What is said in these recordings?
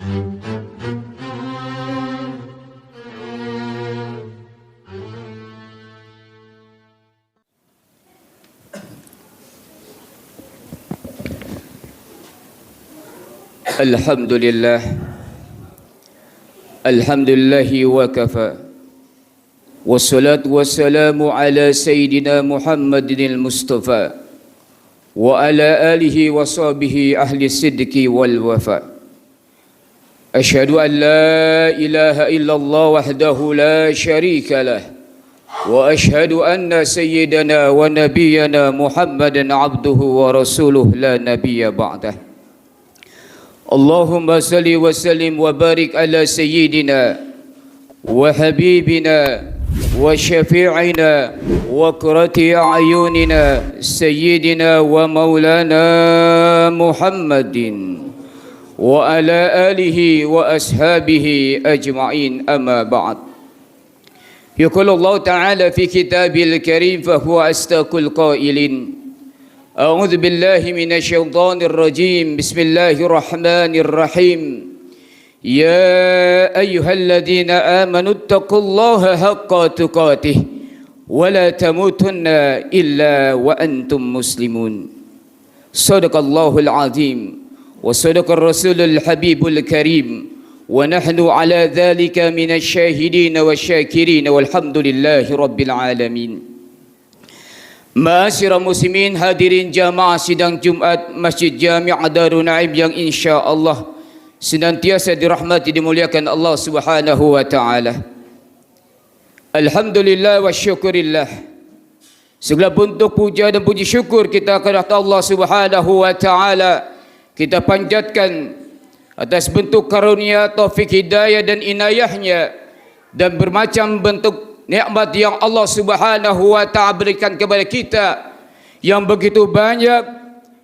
Alhamdulillah, alhamdulillahi wa kafa, wassalatu wassalamu ala sayyidina Muhammadin al-Mustafa wa ala alihi wa sahbihi ahli sidqi wal wafa. Asyhadu an la ilaha illallah wahdahu la syarika lah, wa asyhadu anna sayyidana wa nabiyyana Muhammadan abduhu wa rasuluh la nabiyya ba'dah. Allahumma salli wa sallim wa barik ala sayyidina wa habibina wa syafi'ina wa qurrati a'yunina sayyidina wa maulana Muhammadin wa ala alihi wa ashabihi ajma'in, amma ba'd. Yaqulu Allah Ta'ala fi kitabil karim fa huwa astaqul qailin. A'udzu billahi minasyaitonir rajim. Bismillahirrahmanirrahim. Ya ayyuhalladzina amanu taqullaha haqqa tuqatih wa la tamutunna illa wa antum muslimun. Shadaqallahul azim wa sadaqar rasulul habibul karim wa nahnu ala dzalika minasyahidin wasyakirin walhamdulillahi rabbil alamin. Ma'asyiral muslimin, hadirin jamaah sidang Jumat Masjid Jami' Darun Naim yang insya-Allah senantiasa dirahmati dimuliakan Allah Subhanahu wa taala. Alhamdulillah wa syukurillah. Segala bentuk puja dan puji syukur kita kepada Allah Subhanahu wa taala kita panjatkan atas bentuk karunia, taufik, hidayah dan inayahnya dan bermacam bentuk nikmat yang Allah Subhanahu wa ta'ala berikan kepada kita yang begitu banyak,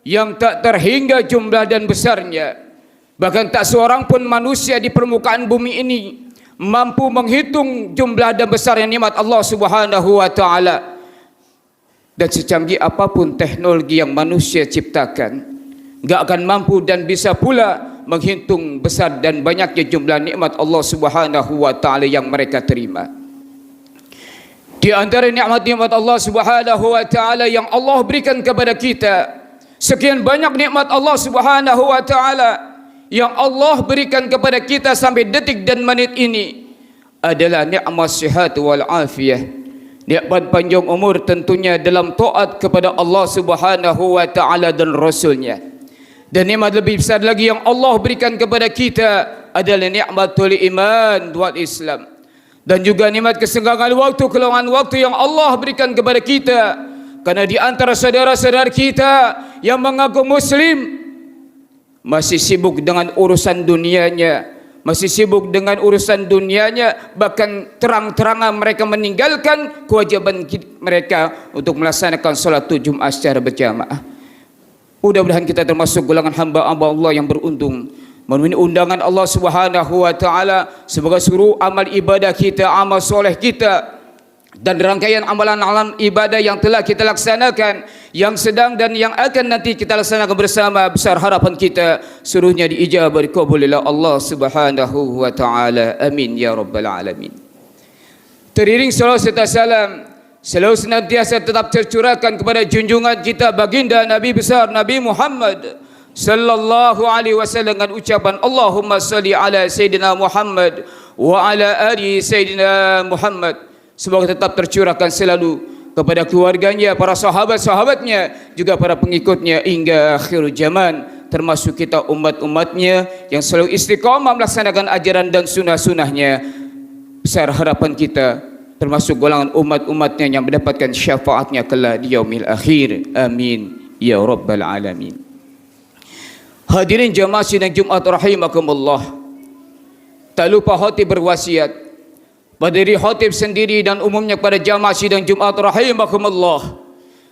yang tak terhingga jumlah dan besarnya. Bahkan tak seorang pun manusia di permukaan bumi ini mampu menghitung jumlah dan besarnya nikmat Allah Subhanahu wa ta'ala. Dan secanggih apapun teknologi yang manusia ciptakan, enggak akan mampu dan bisa pula menghitung besar dan banyaknya jumlah nikmat Allah Subhanahu wa ta'ala yang mereka terima. Di antara nikmat-nikmat Allah Subhanahu wa taala yang Allah berikan kepada kita, sekian banyak nikmat Allah Subhanahu wa taala yang Allah berikan kepada kita sampai detik dan menit ini adalah nikmat sihat wal afiyah, nikmat panjang umur tentunya dalam taat kepada Allah Subhanahu wa taala dan rasulnya. Dan nikmat lebih besar lagi yang Allah berikan kepada kita adalah nikmatul iman wal Islam. Dan juga nikmat kesenggangan waktu, kelongan waktu yang Allah berikan kepada kita. Karena di antara saudara-saudara kita yang mengaku muslim masih sibuk dengan urusan dunianya, bahkan terang-terangan mereka meninggalkan kewajiban mereka untuk melaksanakan salat Jumat secara berjamaah. Mudah-mudahan kita termasuk golongan hamba-hamba Allah yang beruntung memenuhi undangan Allah Subhanahu wa taala sebagai seluruh amal ibadah kita, amal soleh kita dan rangkaian amalan-amalan ibadah yang telah kita laksanakan, yang sedang dan yang akan nanti kita laksanakan bersama, besar harapan kita seluruhnya diijabah dikabul oleh Allah Subhanahu wa taala. Amin ya rabbal alamin. Teriring salawat serta salam selalu senantiasa tetap tercurahkan kepada junjungan kita baginda Nabi besar Nabi Muhammad sallallahu alaihi wasallam dengan ucapan Allahumma salli ala sayyidina Muhammad wa ala ali sayyidina Muhammad. Semoga tetap tercurahkan selalu kepada keluarganya, para sahabat-sahabatnya, juga para pengikutnya hingga akhir zaman, termasuk kita umat-umatnya yang selalu istiqamah melaksanakan ajaran dan sunnah-sunnahnya. Besar harapan kita termasuk golongan umat-umatnya yang mendapatkan syafaatnya kelak di yaumil akhir. Amin ya rabbal alamin. Hadirin jamaah sidang Jumat rahimakumullah. Tak lupa khatib berwasiat pada diri khatib sendiri dan umumnya kepada jamaah sidang Jumat rahimakumullah.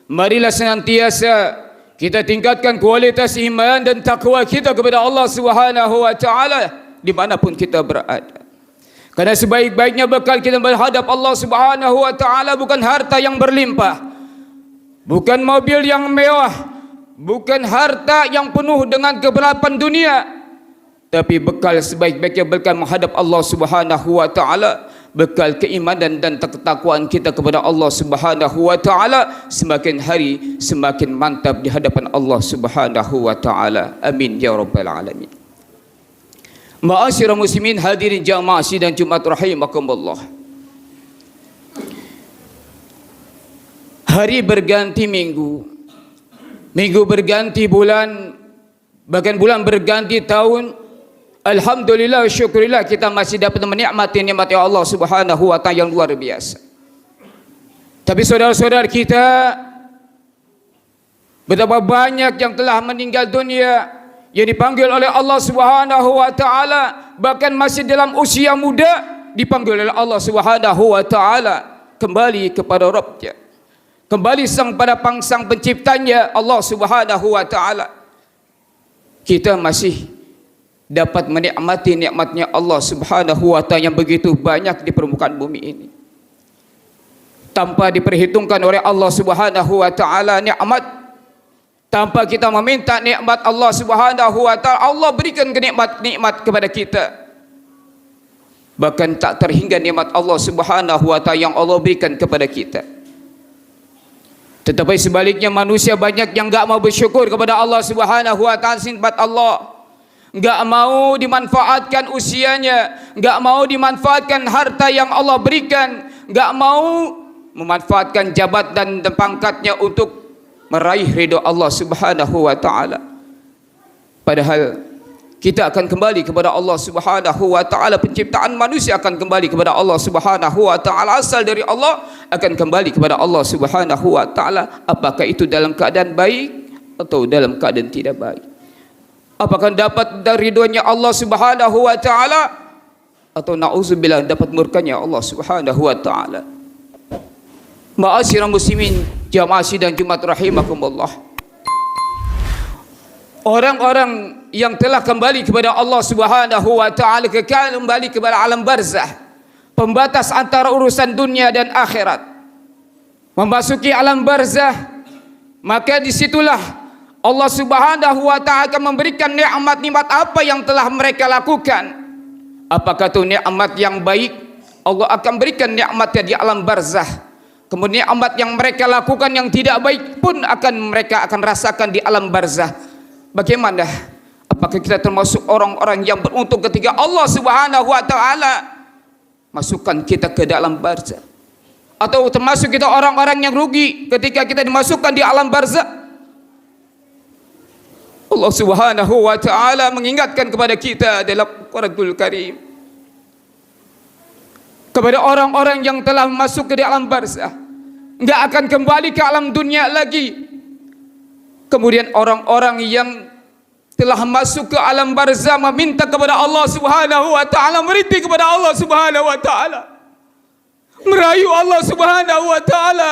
Marilah senantiasa kita tingkatkan kualitas iman dan takwa kita kepada Allah Subhanahu wa taala dimanapun kita berada. Karena sebaik-baiknya bekal kita menghadap Allah Subhanahu wa taala bukan harta yang berlimpah, bukan mobil yang mewah, bukan harta yang penuh dengan kegelapan dunia, tapi bekal sebaik-baiknya bekal menghadap Allah Subhanahu wa taala, bekal keimanan dan ketakwaan kita kepada Allah Subhanahu wa taala semakin hari semakin mantap di hadapan Allah Subhanahu wa taala. Amin ya rabbal alamin. Ma'asyiral muslimin, hadirin jamaah sidang Jumat rahimakumullah. Hari berganti minggu, minggu berganti bulan, bahkan bulan berganti tahun. Alhamdulillah, syukurillah kita masih dapat menikmati nikmat Allah Subhanahu wa taala yang luar biasa. Tapi saudara-saudara kita, betapa banyak yang telah meninggal dunia yang dipanggil oleh Allah Subhanahu wa taala, bahkan masih dalam usia muda dipanggil oleh Allah Subhanahu wa taala kembali kepada Rabbnya, kembali pada sang penciptanya Allah Subhanahu wa taala. Kita masih dapat menikmati nikmatnya Allah Subhanahu wa taala yang begitu banyak di permukaan bumi ini, tanpa diperhitungkan oleh Allah Subhanahu wa taala nikmat, tanpa kita meminta nikmat Allah Subhanahu wa taala, Allah berikan nikmat kepada kita. Bahkan tak terhingga nikmat Allah Subhanahu wa taala yang Allah berikan kepada kita. Tetapi sebaliknya manusia banyak yang enggak mau bersyukur kepada Allah Subhanahu wa taala nikmat Allah. Enggak mau dimanfaatkan usianya, enggak mau dimanfaatkan harta yang Allah berikan, enggak mau memanfaatkan jabatan dan pangkatnya untuk meraih ridha Allah Subhanahu wa taala. Padahal kita akan kembali kepada Allah Subhanahu wa taala, penciptaan manusia akan kembali kepada Allah Subhanahu wa taala, asal dari Allah akan kembali kepada Allah Subhanahu wa taala, apakah itu dalam keadaan baik atau dalam keadaan tidak baik. Apakah dapat dari ridhonya Allah Subhanahu wa taala atau nauzubillah dapat murkanya Allah Subhanahu wa taala. Ma'asyiral muslimin, jamaah sidang Jumat rahimakumullah. Orang-orang yang telah kembali kepada Allah Subhanahu wa taala, kekal kembali kepada alam barzah, pembatas antara urusan dunia dan akhirat, memasuki alam barzah, maka disitulah Allah Subhanahu wa taala akan memberikan nikmat-nikmat apa yang telah mereka lakukan. Apakah itu nikmat yang baik, Allah akan berikan nikmatnya di alam barzah. Kemudian nikmat yang mereka lakukan yang tidak baik pun mereka akan rasakan di alam barzah. Bagaimana? Apakah kita termasuk orang-orang yang beruntung ketika Allah Subhanahu wa taala masukkan kita ke dalam barzah, atau termasuk kita orang-orang yang rugi ketika kita dimasukkan di alam barzah? Allah Subhanahu wa taala mengingatkan kepada kita dalam Al-Qur'anul Karim, kepada orang-orang yang telah masuk ke dalam barzah, enggak akan kembali ke alam dunia lagi. Kemudian orang-orang yang telah masuk ke alam barzah meminta kepada Allah Subhanahu wa taala, merintih kepada Allah Subhanahu wa taala, merayu Allah Subhanahu wa taala,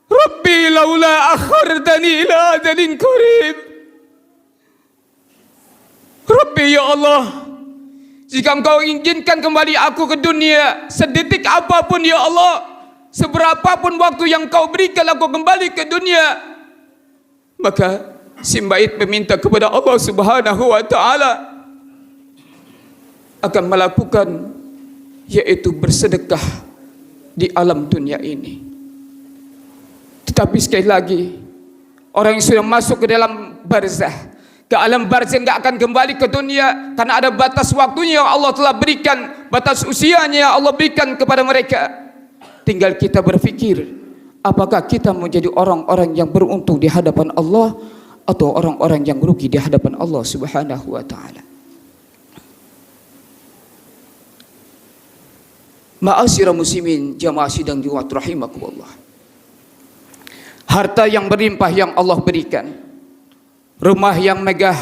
Rabbi laula akhartani ila ajalin qarib. Rabbi ya Allah, jika engkau izinkan kembali aku ke dunia sedetik apapun ya Allah, seberapapun waktu yang kau berikan aku kembali ke dunia, maka si bait meminta kepada Allah Subhanahu wa taala akan melakukan, yaitu bersedekah di alam dunia ini. Tetapi sekali lagi, orang yang sudah masuk ke dalam barzah, ke alam barzah, enggak akan kembali ke dunia karena ada batas waktunya yang Allah telah berikan, batas usianya yang Allah berikan kepada mereka. Tinggal kita berpikir, apakah kita menjadi orang-orang yang beruntung di hadapan Allah atau orang-orang yang rugi di hadapan Allah Subhanahu wa taala. Ma'asyiral muslimin, jamaah sidang Jumat rahimakumullah. Harta yang berlimpah yang Allah berikan, rumah yang megah,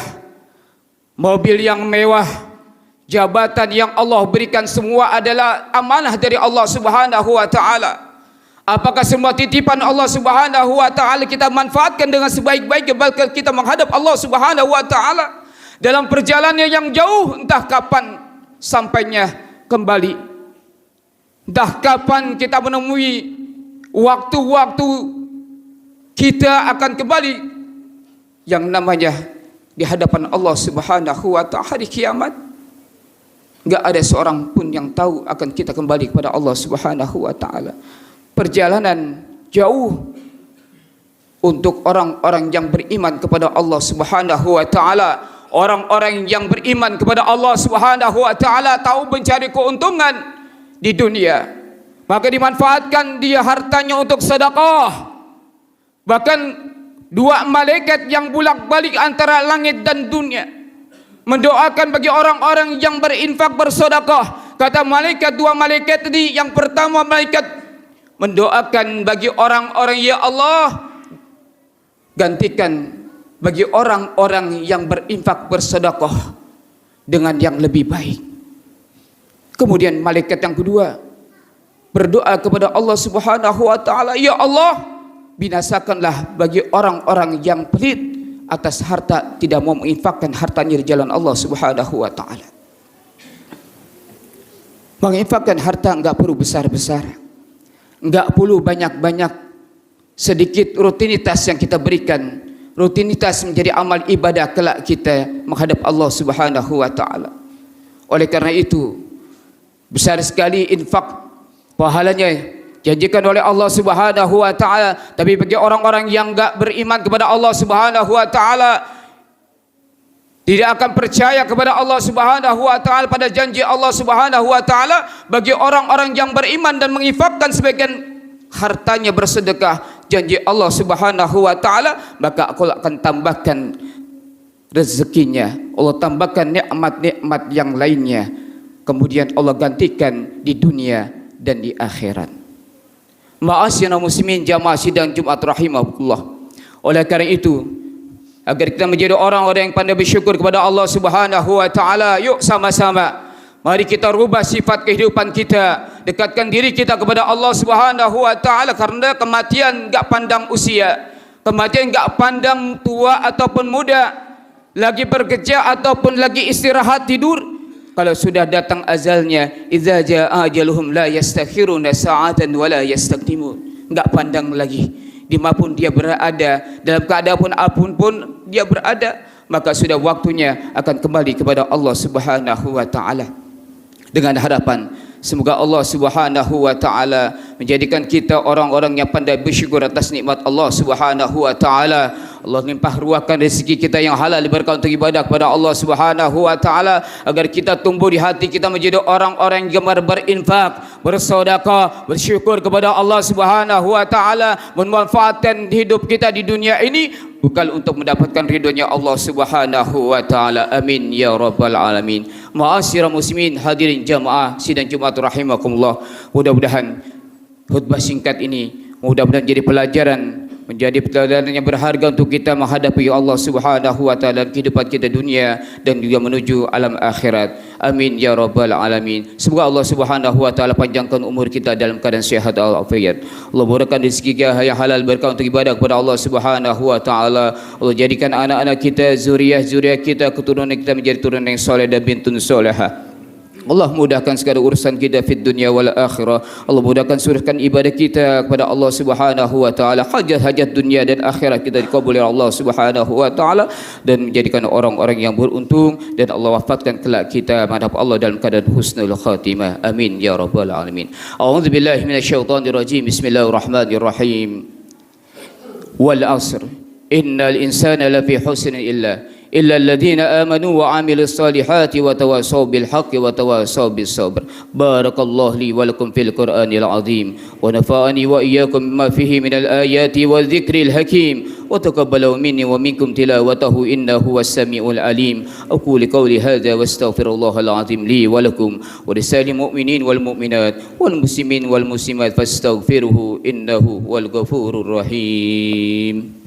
mobil yang mewah, jabatan yang Allah berikan, semua adalah amanah dari Allah Subhanahu wa taala. Apakah semua titipan Allah Subhanahu wa taala kita manfaatkan dengan sebaik-baiknya bakal kita menghadap Allah Subhanahu wa taala dalam perjalanan yang jauh, entah kapan sampainya kembali, entah kapan kita menemui waktu-waktu kita akan kembali yang namanya di hadapan Allah Subhanahu wa ta'ala hari kiamat. Enggak ada seorang pun yang tahu akan kita kembali kepada Allah Subhanahu wa ta'ala. Perjalanan jauh untuk orang-orang yang beriman kepada Allah Subhanahu wa ta'ala. Orang-orang yang beriman kepada Allah Subhanahu wa ta'ala tahu mencari keuntungan di dunia, maka dimanfaatkan dia hartanya untuk sedekah. Bahkan dua malaikat yang bolak-balik antara langit dan dunia mendoakan bagi orang-orang yang berinfak bersedekah. Kata malaikat, dua malaikat tadi, yang pertama malaikat mendoakan bagi orang-orang, ya Allah, gantikan bagi orang-orang yang berinfak bersedekah dengan yang lebih baik. Kemudian malaikat yang kedua berdoa kepada Allah Subhanahu wa ta'ala, ya Allah, binasakanlah bagi orang-orang yang pelit atas harta, tidak mau menginfakkan hartanya di jalan Allah Subhanahu wa ta'ala. Menginfakkan harta enggak perlu besar-besar, enggak perlu banyak-banyak, sedikit rutinitas yang kita berikan, rutinitas menjadi amal ibadah kelak kita menghadap Allah Subhanahu wa ta'ala. Oleh karena itu, besar sekali infak pahalanya janjikan oleh Allah Subhanahu wa ta'ala. Tapi bagi orang-orang yang enggak beriman kepada Allah Subhanahu wa ta'ala, tidak akan percaya kepada Allah Subhanahu wa ta'ala pada janji Allah Subhanahu wa ta'ala, bagi orang-orang yang beriman dan menginfakkan sebagian hartanya bersedekah, janji Allah Subhanahu wa ta'ala, maka Allah akan tambahkan rezekinya, Allah tambahkan nikmat-nikmat yang lainnya, kemudian Allah gantikan di dunia dan di akhirat. Ma'asyiral muslimin jamaah sidang Jumat rahimahullah. Oleh karena itu, agar kita menjadi orang-orang yang pandai bersyukur kepada Allah Subhanahu wa ta'ala, yuk sama-sama mari kita rubah sifat kehidupan kita, dekatkan diri kita kepada Allah Subhanahu wa ta'ala. Karena kematian enggak pandang usia, kematian enggak pandang tua ataupun muda, lagi bekerja ataupun lagi istirahat tidur. Kalau sudah datang azalnya, idza jaa ajaluhum la yastakhiruna sa'atan wa la yastaqdimun. Enggak pandang lagi dimanapun dia berada, dalam keadaan apapun dia berada, maka sudah waktunya akan kembali kepada Allah Subhanahu wa ta'ala. Dengan harapan semoga Allah Subhanahu wa ta'ala menjadikan kita orang-orang yang pandai bersyukur atas nikmat Allah Subhanahu wa ta'ala. Allah limpah ruahkan rezeki kita yang halal berkah untuk ibadah kepada Allah Subhanahu wa ta'ala, agar kita tumbuh di hati kita menjadi orang-orang yang gemar berinfak, bersedekah, bersyukur kepada Allah Subhanahu wa ta'ala, memanfaatkan hidup kita di dunia ini bukan untuk mendapatkan ridhonya Allah Subhanahu wa ta'ala. Amin ya rabbal alamin. Ma'asyiral muslimin hadirin jamaah sidang Jumat rahimakumullah. Mudah-mudahan khutbah singkat ini mudah-mudahan jadi pelajaran, menjadi pelajaran yang berharga untuk kita menghadapi Allah Subhanahu wa ta'ala kehidupan kita dunia dan juga menuju alam akhirat. Amin ya rabbal alamin. Semoga Allah Subhanahu wa ta'ala panjangkan umur kita dalam keadaan sehat walafiat. Allah murahkan rezeki kita yang halal berkah untuk ibadah kepada Allah Subhanahu wa ta'ala. Allah jadikan anak-anak kita, zuriat-zuriat kita, keturunan kita menjadi turunan yang soleh dan bintun solehah. Allah mudahkan segala urusan kita fid dunia wal akhirah. Allah mudahkan surahkan ibadah kita kepada Allah Subhanahu wa ta'ala. Hajat-hajat dunia dan akhirat kita dikabul oleh Allah Subhanahu wa ta'ala, dan menjadikan orang-orang yang beruntung, dan Allah wafatkan kelak kita menghadap Allah dalam keadaan husnul khatimah. Amin ya rabbal alamin. A'udzubillahi minasyaitonir rajim. Bismillahirrahmanirrahim. Wal asr innal insana lafi husnin إلا الذين آمنوا وعملوا الصالحات وتواصوا بالحق وتواصوا بالصبر. بارك الله لي ولكم في القرآن العظيم ونفعني وإياكم بما فيه من الآيات والذكر الحكيم وتقبل مني ومنكم تلاوته إنه هو السميع العليم. أقول قولي هذا واستغفر الله العظيم لي ولكم ولسائر المؤمنين والمؤمنات والمسلمين والمسلمات فاستغفروه إنه هو الغفور الرحيم.